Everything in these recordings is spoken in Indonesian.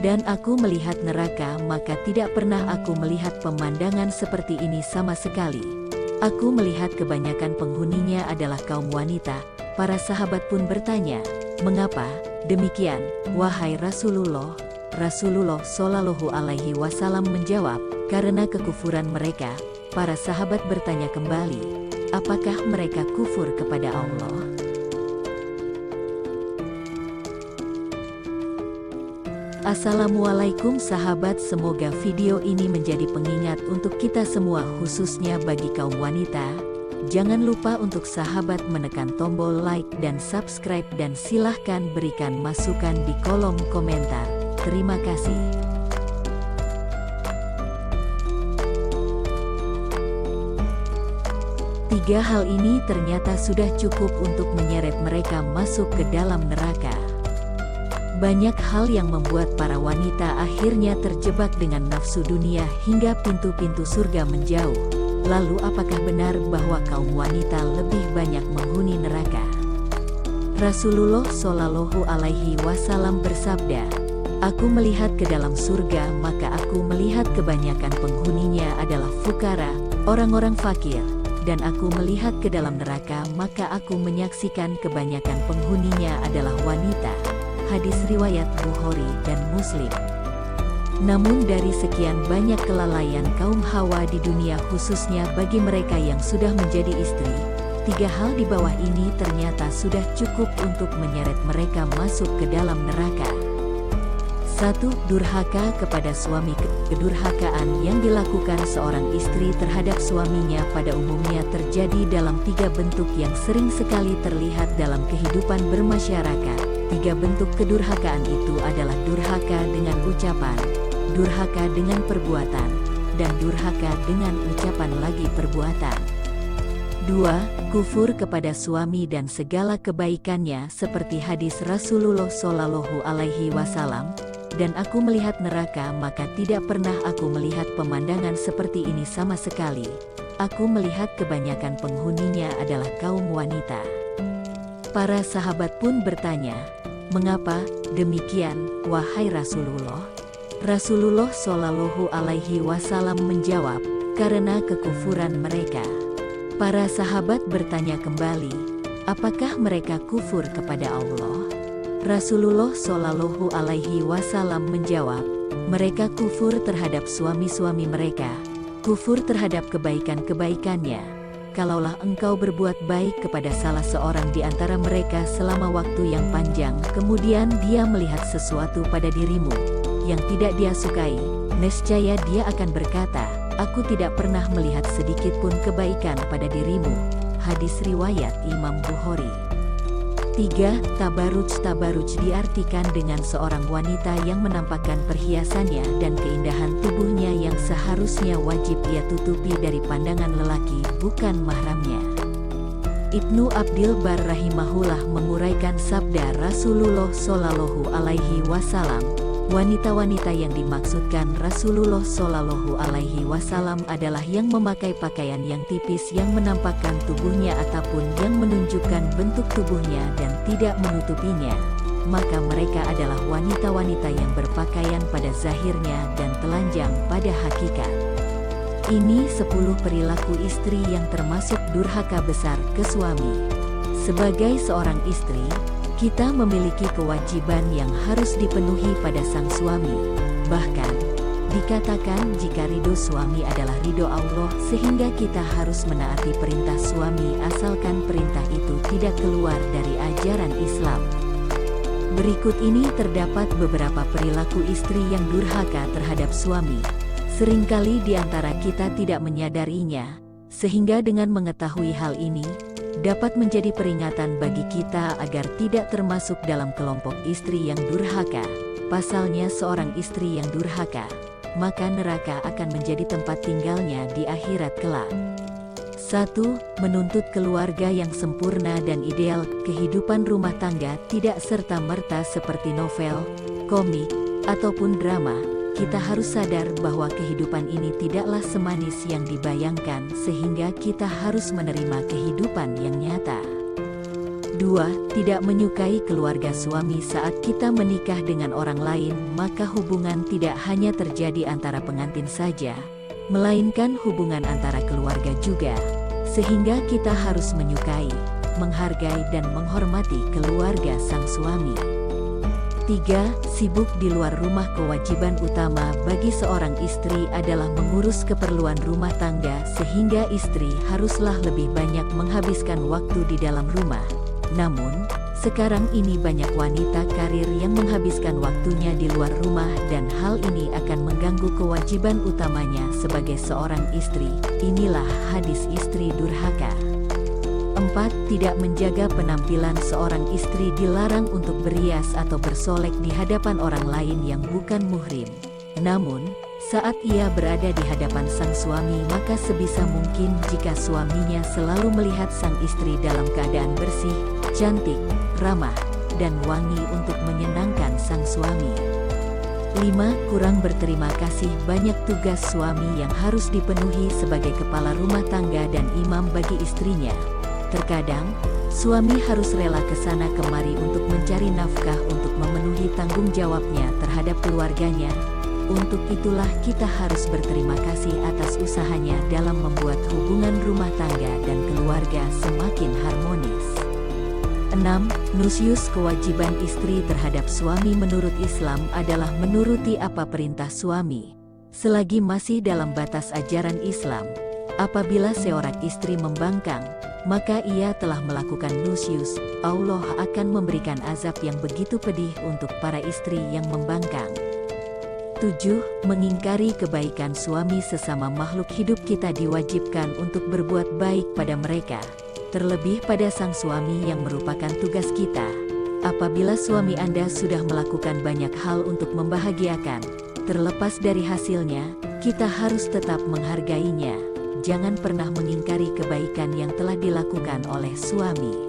Dan aku melihat neraka, maka tidak pernah aku melihat pemandangan seperti ini sama sekali. Aku melihat kebanyakan penghuninya adalah kaum wanita. Para sahabat pun bertanya, "Mengapa demikian, wahai Rasulullah?" Rasulullah Shallallahu Alaihi Wasallam menjawab, "Karena kekufuran mereka." Para sahabat bertanya kembali, "Apakah mereka kufur kepada Allah?" Assalamualaikum sahabat, semoga video ini menjadi pengingat untuk kita semua, khususnya bagi kaum wanita. Jangan lupa untuk sahabat menekan tombol like dan subscribe, dan silahkan berikan masukan di kolom komentar. Terima kasih. Tiga hal ini ternyata sudah cukup untuk menyeret mereka masuk ke dalam neraka. Banyak hal yang membuat para wanita akhirnya terjebak dengan nafsu dunia hingga pintu-pintu surga menjauh. Lalu apakah benar bahwa kaum wanita lebih banyak menghuni neraka? Rasulullah Shallallahu Alaihi Wasallam bersabda, "Aku melihat ke dalam surga, maka aku melihat kebanyakan penghuninya adalah fukara, orang-orang fakir. Dan aku melihat ke dalam neraka, maka aku menyaksikan kebanyakan penghuninya adalah wanita." Hadis riwayat Bukhari dan Muslim. Namun dari sekian banyak kelalaian kaum Hawa di dunia, khususnya bagi mereka yang sudah menjadi istri, tiga hal di bawah ini ternyata sudah cukup untuk menyeret mereka masuk ke dalam neraka. 1. Durhaka kepada suami. Kedurhakaan yang dilakukan seorang istri terhadap suaminya pada umumnya terjadi dalam tiga bentuk yang sering sekali terlihat dalam kehidupan bermasyarakat. Tiga bentuk kedurhakaan itu adalah durhaka dengan ucapan, durhaka dengan perbuatan, dan durhaka dengan ucapan lagi perbuatan. 2. Kufur kepada suami dan segala kebaikannya, seperti hadis Rasulullah Shallallahu Alaihi Wasallam, "Dan aku melihat neraka, maka tidak pernah aku melihat pemandangan seperti ini sama sekali. Aku melihat kebanyakan penghuninya adalah kaum wanita." Para sahabat pun bertanya, "Mengapa demikian, wahai Rasulullah?" Rasulullah Shallallahu Alaihi Wasallam menjawab, "Karena kekufuran mereka." Para sahabat bertanya kembali, "Apakah mereka kufur kepada Allah?" Rasulullah Shallallahu Alaihi Wasallam menjawab, "Mereka kufur terhadap suami-suami mereka, kufur terhadap kebaikan-kebaikannya. Kalaulah engkau berbuat baik kepada salah seorang di antara mereka selama waktu yang panjang, kemudian dia melihat sesuatu pada dirimu yang tidak dia sukai, nescaya dia akan berkata, 'Aku tidak pernah melihat sedikit pun kebaikan pada dirimu.'" Hadis riwayat Imam Bukhari. 3. Tabaruj. Tabaruj diartikan dengan seorang wanita yang menampakkan perhiasannya dan keindahan tubuhnya yang seharusnya wajib ia tutupi dari pandangan lelaki bukan mahramnya. Ibnu Abdil Bar rahimahullah menguraikan sabda Rasulullah Shallallahu Alaihi Wasallam, wanita-wanita yang dimaksudkan Rasulullah Shallallahu Alaihi Wasallam adalah yang memakai pakaian yang tipis yang menampakkan tubuhnya ataupun yang menunjukkan bentuk tubuhnya dan tidak menutupinya. Maka mereka adalah wanita-wanita yang berpakaian pada zahirnya dan telanjang pada hakikat. Ini 10 perilaku istri yang termasuk durhaka besar ke suami. Sebagai seorang istri, kita memiliki kewajiban yang harus dipenuhi pada sang suami. Bahkan, dikatakan jika ridho suami adalah ridho Allah, sehingga kita harus menaati perintah suami asalkan perintah itu tidak keluar dari ajaran Islam. Berikut ini terdapat beberapa perilaku istri yang durhaka terhadap suami. Seringkali di antara kita tidak menyadarinya, sehingga dengan mengetahui hal ini, dapat menjadi peringatan bagi kita agar tidak termasuk dalam kelompok istri yang durhaka. Pasalnya seorang istri yang durhaka, maka neraka akan menjadi tempat tinggalnya di akhirat kelak. 1. Menuntut keluarga yang sempurna dan ideal. Kehidupan rumah tangga tidak serta-merta seperti novel, komik, ataupun drama. Kita harus sadar bahwa kehidupan ini tidaklah semanis yang dibayangkan, sehingga kita harus menerima kehidupan yang nyata. 2. Tidak menyukai keluarga suami saat kita menikah dengan orang lain, maka hubungan tidak hanya terjadi antara pengantin saja, melainkan hubungan antara keluarga juga. Sehingga kita harus menyukai, menghargai dan menghormati keluarga sang suami. 3. Sibuk di luar rumah. Kewajiban utama bagi seorang istri adalah mengurus keperluan rumah tangga, sehingga istri haruslah lebih banyak menghabiskan waktu di dalam rumah. Namun, sekarang ini banyak wanita karir yang menghabiskan waktunya di luar rumah dan hal ini akan mengganggu kewajiban utamanya sebagai seorang istri. Inilah hadis istri durhaka. 4. Tidak menjaga penampilan. Seorang istri dilarang untuk berias atau bersolek di hadapan orang lain yang bukan muhrim. Namun, saat ia berada di hadapan sang suami, maka sebisa mungkin jika suaminya selalu melihat sang istri dalam keadaan bersih, cantik, ramah, dan wangi untuk menyenangkan sang suami. 5. Kurang berterima kasih. Banyak tugas suami yang harus dipenuhi sebagai kepala rumah tangga dan imam bagi istrinya. Terkadang, suami harus rela ke sana kemari untuk mencari nafkah untuk memenuhi tanggung jawabnya terhadap keluarganya. Untuk itulah kita harus berterima kasih atas usahanya dalam membuat hubungan rumah tangga dan keluarga semakin harmonis. 6. Nusyus. Kewajiban istri terhadap suami menurut Islam adalah menuruti apa perintah suami, selagi masih dalam batas ajaran Islam. Apabila seorang istri membangkang, maka ia telah melakukan nusyus. Allah akan memberikan azab yang begitu pedih untuk para istri yang membangkang. 7. Mengingkari kebaikan suami. Sesama makhluk hidup kita diwajibkan untuk berbuat baik pada mereka, terlebih pada sang suami yang merupakan tugas kita. Apabila suami Anda sudah melakukan banyak hal untuk membahagiakan, terlepas dari hasilnya, kita harus tetap menghargainya. Jangan pernah mengingkari kebaikan yang telah dilakukan oleh suami.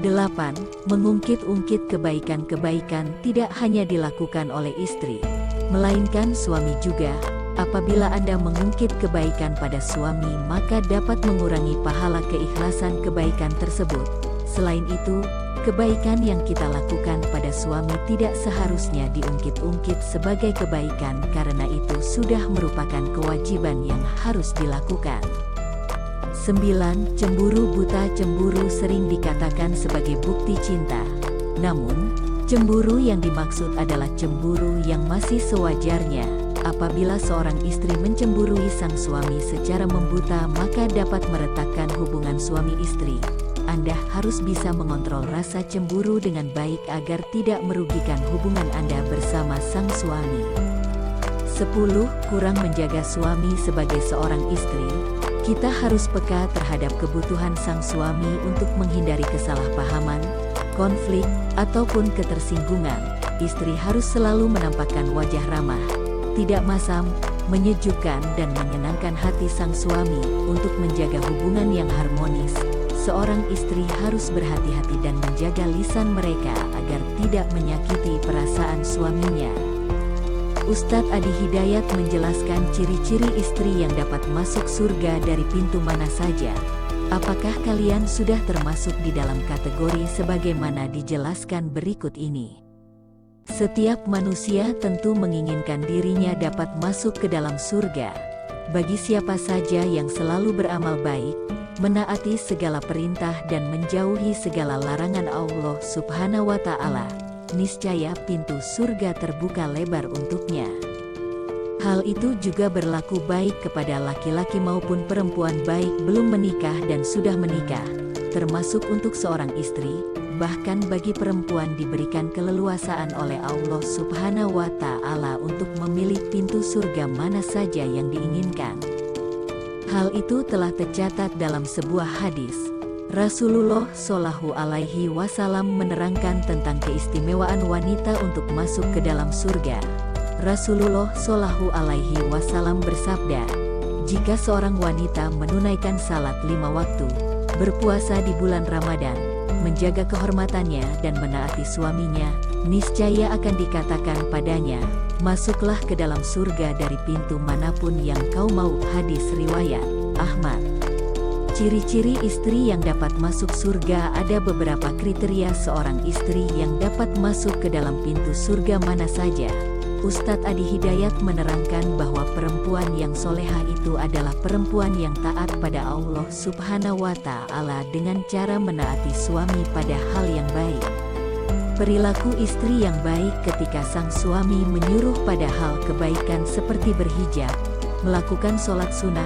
8. Mengungkit-ungkit kebaikan-kebaikan tidak hanya dilakukan oleh istri, melainkan suami juga. Apabila Anda mengungkit kebaikan pada suami, maka dapat mengurangi pahala keikhlasan kebaikan tersebut. Selain itu, kebaikan yang kita lakukan pada suami tidak seharusnya diungkit-ungkit sebagai kebaikan, karena itu sudah merupakan kewajiban yang harus dilakukan. 9. Cemburu buta. Cemburu sering dikatakan sebagai bukti cinta. Namun, cemburu yang dimaksud adalah cemburu yang masih sewajarnya. Apabila seorang istri mencemburui sang suami secara membuta, maka dapat meretakkan hubungan suami istri. Anda harus bisa mengontrol rasa cemburu dengan baik agar tidak merugikan hubungan Anda bersama sang suami. 10. Kurang menjaga suami. Sebagai seorang istri, kita harus peka terhadap kebutuhan sang suami untuk menghindari kesalahpahaman, konflik, ataupun ketersinggungan. Istri harus selalu menampakkan wajah ramah, tidak masam, menyejukkan dan menyenangkan hati sang suami. Untuk menjaga hubungan yang harmonis, seorang istri harus berhati-hati dan menjaga lisan mereka agar tidak menyakiti perasaan suaminya. Ustadz Adi Hidayat menjelaskan ciri-ciri istri yang dapat masuk surga dari pintu mana saja. Apakah kalian sudah termasuk di dalam kategori sebagaimana dijelaskan berikut ini? Setiap manusia tentu menginginkan dirinya dapat masuk ke dalam surga. Bagi siapa saja yang selalu beramal baik, menaati segala perintah dan menjauhi segala larangan Allah Subhanahu wa Ta'ala, niscaya pintu surga terbuka lebar untuknya. Hal itu juga berlaku baik kepada laki-laki maupun perempuan, baik belum menikah dan sudah menikah, termasuk untuk seorang istri. Bahkan bagi perempuan diberikan keleluasaan oleh Allah Subhanahu wa Ta'ala untuk memilih pintu surga mana saja yang diinginkan. Hal itu telah tercatat dalam sebuah hadis. Rasulullah Shallallahu Alaihi Wasallam menerangkan tentang keistimewaan wanita untuk masuk ke dalam surga. Rasulullah Shallallahu Alaihi Wasallam bersabda, jika seorang wanita menunaikan salat 5 waktu, berpuasa di bulan Ramadan, menjaga kehormatannya dan menaati suaminya, niscaya akan dikatakan padanya, masuklah ke dalam surga dari pintu manapun yang kau mau. Hadis riwayat Ahmad. Ciri-ciri istri yang dapat masuk surga. Ada beberapa kriteria seorang istri yang dapat masuk ke dalam pintu surga mana saja. Ustadz Adi Hidayat menerangkan bahwa perempuan yang solehah itu adalah perempuan yang taat pada Allah Subhanahu wa Ta'ala dengan cara menaati suami pada hal yang baik. Perilaku istri yang baik ketika sang suami menyuruh pada hal kebaikan seperti berhijab, melakukan sholat sunnah,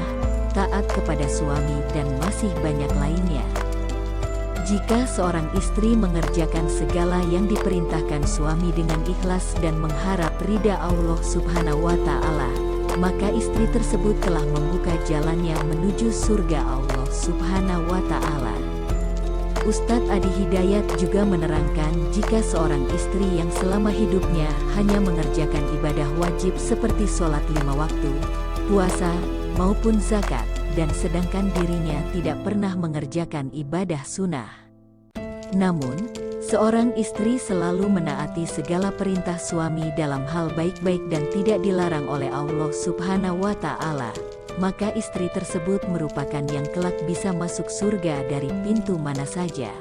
taat kepada suami, dan masih banyak lainnya. Jika seorang istri mengerjakan segala yang diperintahkan suami dengan ikhlas dan mengharap ridha Allah Subhanahu wa Ta'ala, maka istri tersebut telah membuka jalannya menuju surga Allah Subhanahu wa Ta'ala. Ustadz Adi Hidayat juga menerangkan jika seorang istri yang selama hidupnya hanya mengerjakan ibadah wajib seperti sholat 5 waktu, puasa, maupun zakat, dan sedangkan dirinya tidak pernah mengerjakan ibadah sunnah. Namun, seorang istri selalu menaati segala perintah suami dalam hal baik-baik dan tidak dilarang oleh Allah Subhanahu wa Ta'ala, maka istri tersebut merupakan yang kelak bisa masuk surga dari pintu mana saja.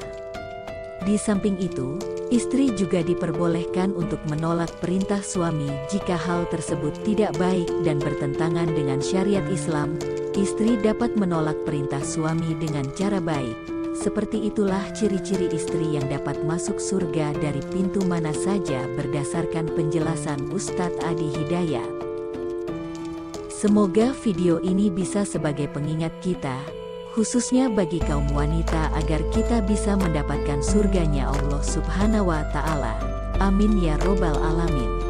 Di samping itu, istri juga diperbolehkan untuk menolak perintah suami jika hal tersebut tidak baik dan bertentangan dengan syariat Islam. Istri dapat menolak perintah suami dengan cara baik. Seperti itulah ciri-ciri istri yang dapat masuk surga dari pintu mana saja berdasarkan penjelasan Ustadz Adi Hidayat. Semoga video ini bisa sebagai pengingat kita, khususnya bagi kaum wanita, agar kita bisa mendapatkan surganya Allah Subhanahu wa Ta'ala. Amin ya robbal alamin.